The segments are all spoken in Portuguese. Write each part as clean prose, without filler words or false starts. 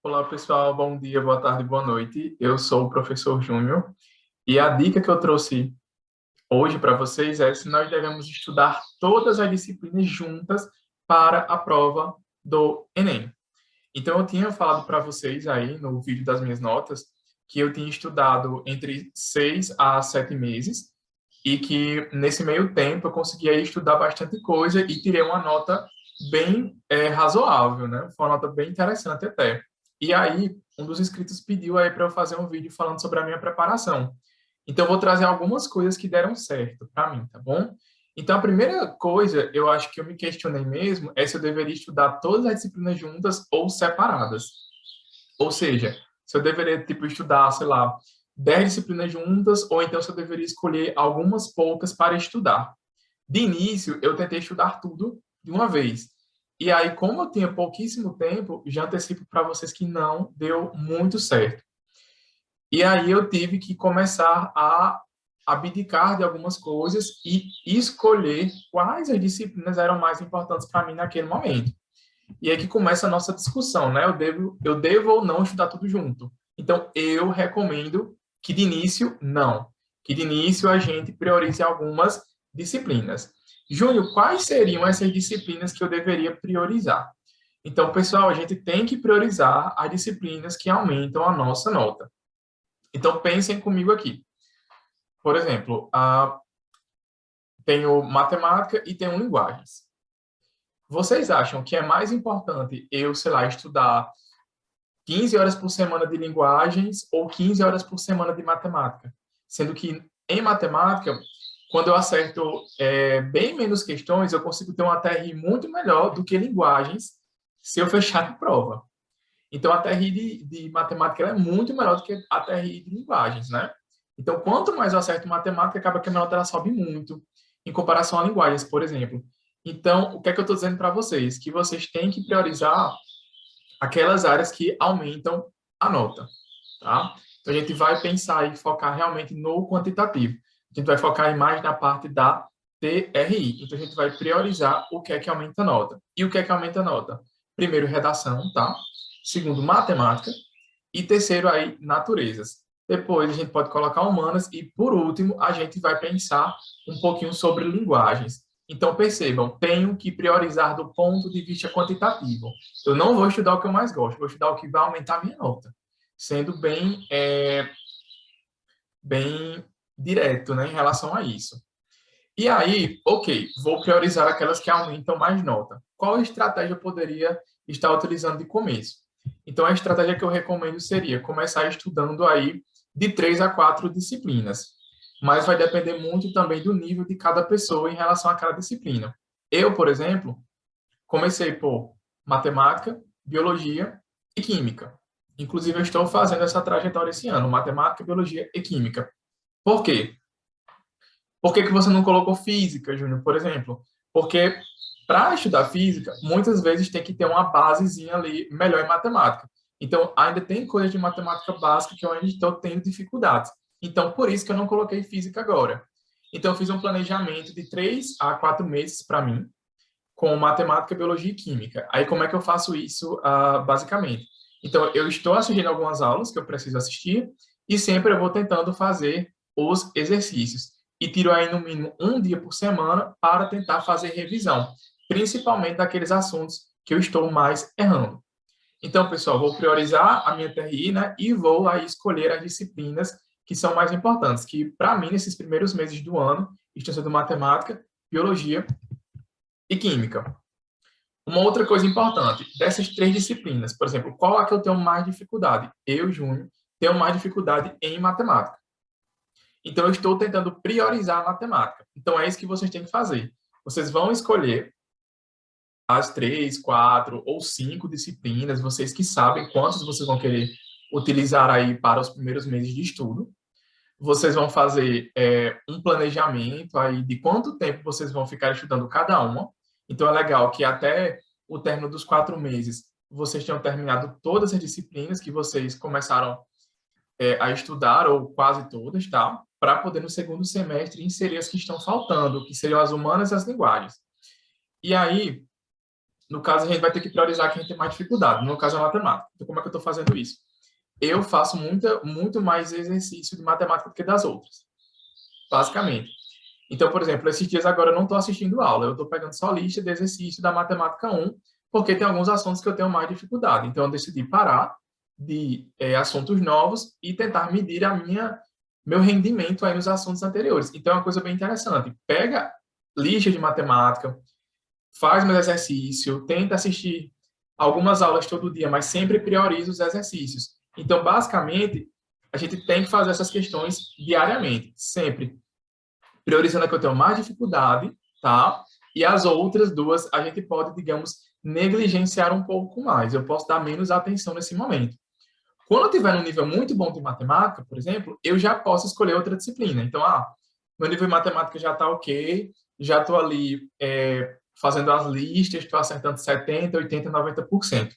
Olá, pessoal. Bom dia, boa tarde, boa noite. Eu sou o professor Júnior e a dica que eu trouxe hoje para vocês é se nós devemos estudar todas as disciplinas juntas para a prova do Enem. Então, eu tinha falado para vocês aí no vídeo das minhas notas que eu tinha estudado entre 6 a 7 meses e que nesse meio tempo eu conseguia estudar bastante coisa e tirei uma nota bem razoável, né? Foi uma nota bem interessante até. E aí, um dos inscritos pediu aí para eu fazer um vídeo falando sobre a minha preparação. Então, eu vou trazer algumas coisas que deram certo para mim, tá bom? Então, a primeira coisa, eu acho que eu me questionei mesmo, é se eu deveria estudar todas as disciplinas juntas ou separadas. Ou seja, se eu deveria, tipo, estudar, sei lá, 10 disciplinas juntas, ou então se eu deveria escolher algumas poucas para estudar. De início, eu tentei estudar tudo de uma vez. E aí, como eu tinha pouquíssimo tempo, já antecipo para vocês que não deu muito certo. E aí eu tive que começar a abdicar de algumas coisas e escolher quais as disciplinas eram mais importantes para mim naquele momento. E aí que começa a nossa discussão, né? Eu devo ou não estudar tudo junto. Então, eu recomendo que de início, não. Que de início a gente priorize algumas disciplinas. Júnior, quais seriam essas disciplinas que eu deveria priorizar? Então, pessoal, a gente tem que priorizar as disciplinas que aumentam a nossa nota. Então, pensem comigo aqui. Por exemplo, tenho matemática e tenho linguagens. Vocês acham que é mais importante eu, sei lá, estudar 15 horas por semana de linguagens ou 15 horas por semana de matemática? Sendo que em matemática, quando eu acerto bem menos questões, eu consigo ter uma TRI muito melhor do que linguagens se eu fechar a prova. Então, a TRI de matemática é muito melhor do que a TRI de linguagens, né? Então, quanto mais eu acerto matemática, acaba que a minha nota ela sobe muito, em comparação a linguagens, por exemplo. Então, o que é que eu estou dizendo para vocês? Que vocês têm que priorizar aquelas áreas que aumentam a nota, tá? Então, a gente vai pensar e focar realmente no quantitativo. A gente vai focar mais na parte da TRI. Então, a gente vai priorizar o que é que aumenta a nota. E o que é que aumenta a nota? Primeiro, redação, tá? Segundo, matemática. E terceiro, aí, naturezas. Depois, a gente pode colocar humanas. E, por último, a gente vai pensar um pouquinho sobre linguagens. Então, percebam, tenho que priorizar do ponto de vista quantitativo. Eu não vou estudar o que eu mais gosto, vou estudar o que vai aumentar a minha nota. Sendo bem direto, né, em relação a isso. E aí, ok, vou priorizar aquelas que aumentam mais nota. Qual estratégia eu poderia estar utilizando de começo? Então, a estratégia que eu recomendo seria começar estudando aí de 3 a 4 disciplinas. Mas vai depender muito também do nível de cada pessoa em relação a cada disciplina. Eu, por exemplo, comecei por matemática, biologia e química. Inclusive, eu estou fazendo essa trajetória esse ano, matemática, biologia e química. Por quê? Por que que você não colocou física, Júnior, por exemplo? Porque para estudar física, muitas vezes tem que ter uma basezinha ali melhor em matemática. Então, ainda tem coisas de matemática básica que eu ainda estou tendo dificuldades. Então, por isso que eu não coloquei física agora. Então, eu fiz um planejamento de 3 a 4 meses para mim, com matemática, biologia e química. Aí, como é que eu faço isso, basicamente? Então, eu estou assistindo algumas aulas que eu preciso assistir e sempre eu vou tentando fazer os exercícios. E tiro aí, no mínimo, um dia por semana para tentar fazer revisão, principalmente daqueles assuntos que eu estou mais errando. Então, pessoal, vou priorizar a minha TRI, né, e vou aí escolher as disciplinas que são mais importantes, que para mim, nesses primeiros meses do ano, estão sendo matemática, biologia e química. Uma outra coisa importante, dessas 3 disciplinas, por exemplo, qual é que eu tenho mais dificuldade? Eu, Júnior, tenho mais dificuldade em matemática. Então, eu estou tentando priorizar a matemática. Então, é isso que vocês têm que fazer. Vocês vão escolher as 3, 4 ou 5 disciplinas, vocês que sabem quantas vocês vão querer utilizar aí para os primeiros meses de estudo. Vocês vão fazer um planejamento aí de quanto tempo vocês vão ficar estudando cada uma. Então, é legal que até o término dos 4 meses, vocês tenham terminado todas as disciplinas que vocês começaram a estudar, ou quase todas, tá? Para poder, no segundo semestre, inserir as que estão faltando, que seriam as humanas e as linguagens. E aí, no caso, a gente vai ter que priorizar quem tem mais dificuldade. No meu caso, é matemática. Então, como é que eu estou fazendo isso? Eu faço muito mais exercício de matemática do que das outras, basicamente. Então, por exemplo, esses dias agora eu não estou assistindo aula, eu estou pegando só lista de exercício da matemática 1, porque tem alguns assuntos que eu tenho mais dificuldade. Então, eu decidi parar de assuntos novos e tentar medir meu rendimento aí nos assuntos anteriores. Então, é uma coisa bem interessante. Pega lista de matemática, faz meu exercício, tenta assistir algumas aulas todo dia, mas sempre prioriza os exercícios. Então, basicamente, a gente tem que fazer essas questões diariamente, sempre priorizando a que eu tenho mais dificuldade, tá? E as outras duas a gente pode, digamos, negligenciar um pouco mais. Eu posso dar menos atenção nesse momento. Quando eu tiver num nível muito bom de matemática, por exemplo, eu já posso escolher outra disciplina. Então, meu nível de matemática já está ok, já estou ali fazendo as listas, estou acertando 70%, 80%, 90%.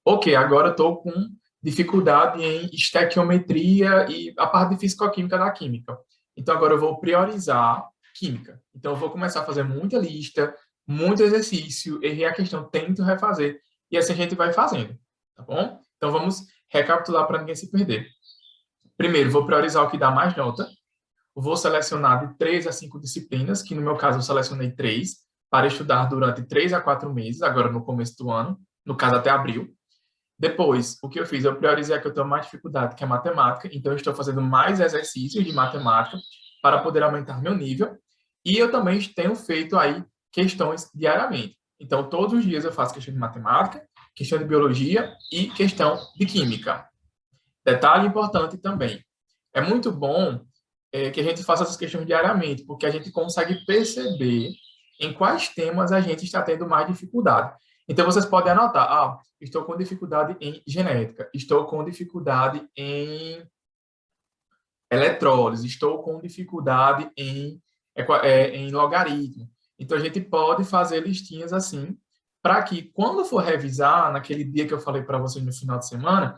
Ok, agora estou com dificuldade em estequiometria e a parte de fisicoquímica da química. Então, agora eu vou priorizar química. Então, eu vou começar a fazer muita lista, muito exercício, errei a questão, tento refazer. E assim a gente vai fazendo, tá bom? Então, vamos recapitular para ninguém se perder. Primeiro, vou priorizar o que dá mais nota. Vou selecionar de 3 a 5 disciplinas, que no meu caso eu selecionei 3, para estudar durante 3 a 4 meses, agora no começo do ano, no caso até abril. Depois, o que eu fiz? Eu priorizei a que eu tenho mais dificuldade, que é matemática, então eu estou fazendo mais exercícios de matemática para poder aumentar meu nível. E eu também tenho feito aí questões diariamente. Então, todos os dias eu faço questão de matemática, questão de biologia e questão de química. Detalhe importante também, é muito bom que a gente faça essas questões diariamente, porque a gente consegue perceber em quais temas a gente está tendo mais dificuldade. Então, vocês podem anotar, estou com dificuldade em genética, estou com dificuldade em eletrólise, estou com dificuldade em logaritmo. Então, a gente pode fazer listinhas assim, para que, quando for revisar, naquele dia que eu falei para vocês no final de semana,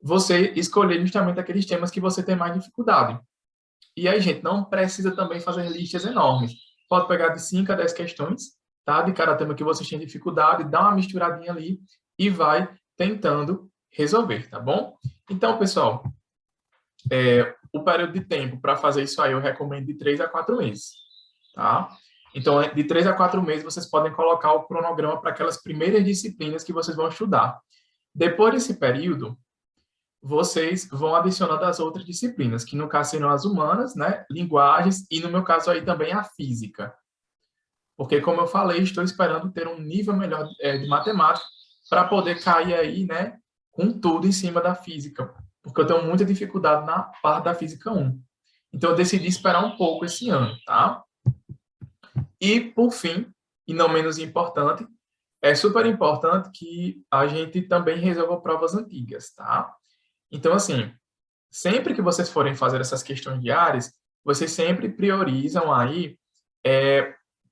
você escolher justamente aqueles temas que você tem mais dificuldade. E aí, gente, não precisa também fazer listas enormes. Pode pegar de 5 a 10 questões, tá? De cada tema que você tem dificuldade, dá uma misturadinha ali e vai tentando resolver, tá bom? Então, pessoal, o período de tempo para fazer isso aí eu recomendo de 3 a 4 meses, tá? Então, de 3 a 4 meses, vocês podem colocar o cronograma para aquelas primeiras disciplinas que vocês vão estudar. Depois desse período, vocês vão adicionando as outras disciplinas, que no caso serão as humanas, né, linguagens, e no meu caso aí também a física. Porque, como eu falei, estou esperando ter um nível melhor de matemática para poder cair aí, né, com tudo em cima da física, porque eu tenho muita dificuldade na parte da física 1. Então, eu decidi esperar um pouco esse ano, tá? E, por fim, e não menos importante, é super importante que a gente também resolva provas antigas, tá? Então, assim, sempre que vocês forem fazer essas questões diárias, vocês sempre priorizam aí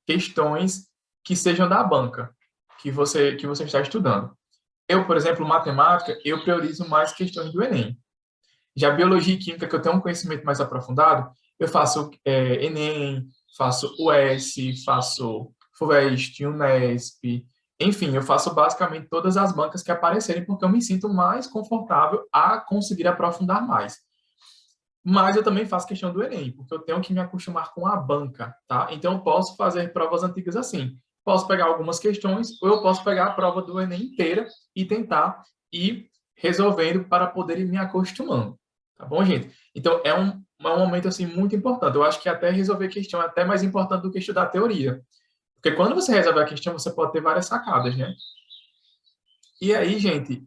questões que sejam da banca que você está estudando. Eu, por exemplo, matemática, eu priorizo mais questões do Enem. Já biologia e química, que eu tenho um conhecimento mais aprofundado, eu faço Enem, faço UES, faço FUVEST, Unesp, enfim, eu faço basicamente todas as bancas que aparecerem, porque eu me sinto mais confortável a conseguir aprofundar mais. Mas eu também faço questão do Enem, porque eu tenho que me acostumar com a banca, tá? Então, eu posso fazer provas antigas assim. Posso pegar algumas questões, ou eu posso pegar a prova do Enem inteira e tentar ir resolvendo para poder ir me acostumando. Tá bom, gente? Então, é um momento, assim, muito importante. Eu acho que até resolver questão é até mais importante do que estudar a teoria. Porque quando você resolve a questão, você pode ter várias sacadas, né? E aí, gente,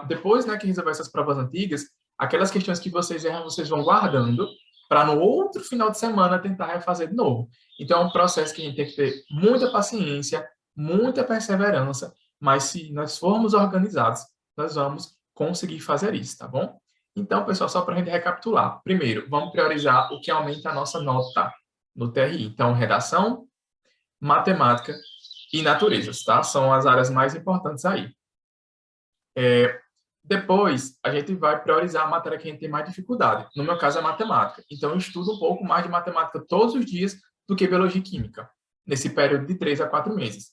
depois, né, que resolver essas provas antigas, aquelas questões que vocês erram, vocês vão guardando para no outro final de semana tentar refazer de novo. Então, é um processo que a gente tem que ter muita paciência, muita perseverança, mas se nós formos organizados, nós vamos conseguir fazer isso, tá bom? Então, pessoal, só para a gente recapitular. Primeiro, vamos priorizar o que aumenta a nossa nota no TRI. Então, redação, matemática e naturezas, tá? São as áreas mais importantes aí. Depois, a gente vai priorizar a matéria que a gente tem mais dificuldade. No meu caso, é matemática. Então, eu estudo um pouco mais de matemática todos os dias do que biologia e química, nesse período de 3 a 4 meses.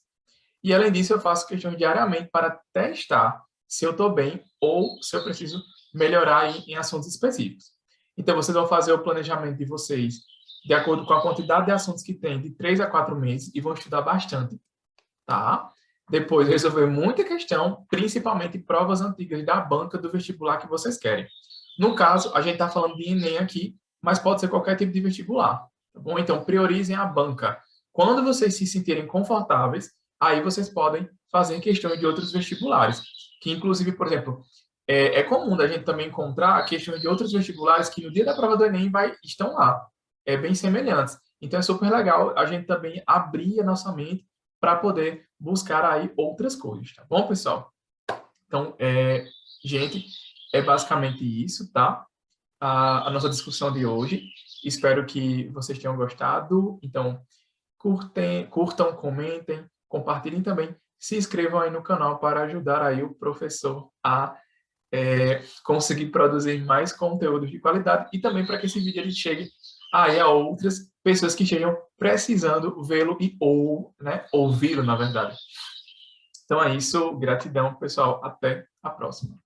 E, além disso, eu faço questões diariamente para testar se eu estou bem ou se eu preciso melhorar em assuntos específicos. Então, vocês vão fazer o planejamento de vocês de acordo com a quantidade de assuntos que tem, de 3 a 4 meses, e vão estudar bastante, tá? Depois, resolver muita questão, principalmente provas antigas da banca do vestibular que vocês querem. No caso, a gente está falando de Enem aqui, mas pode ser qualquer tipo de vestibular, tá bom? Então, priorizem a banca. Quando vocês se sentirem confortáveis, aí vocês podem fazer questões de outros vestibulares, que inclusive, por exemplo, é comum da gente também encontrar questões de outros vestibulares que no dia da prova do Enem estão lá, bem semelhantes. Então, é super legal a gente também abrir a nossa mente para poder buscar aí outras coisas, tá bom, pessoal? Então, gente, é basicamente isso, tá? A nossa discussão de hoje. Espero que vocês tenham gostado. Então, curtam, comentem, compartilhem também. Se inscrevam aí no canal para ajudar aí o professor a conseguir produzir mais conteúdos de qualidade e também para que esse vídeo ele chegue aí a outras pessoas que estejam precisando vê-lo né, ouvi-lo, na verdade. Então é isso. Gratidão, pessoal. Até a próxima.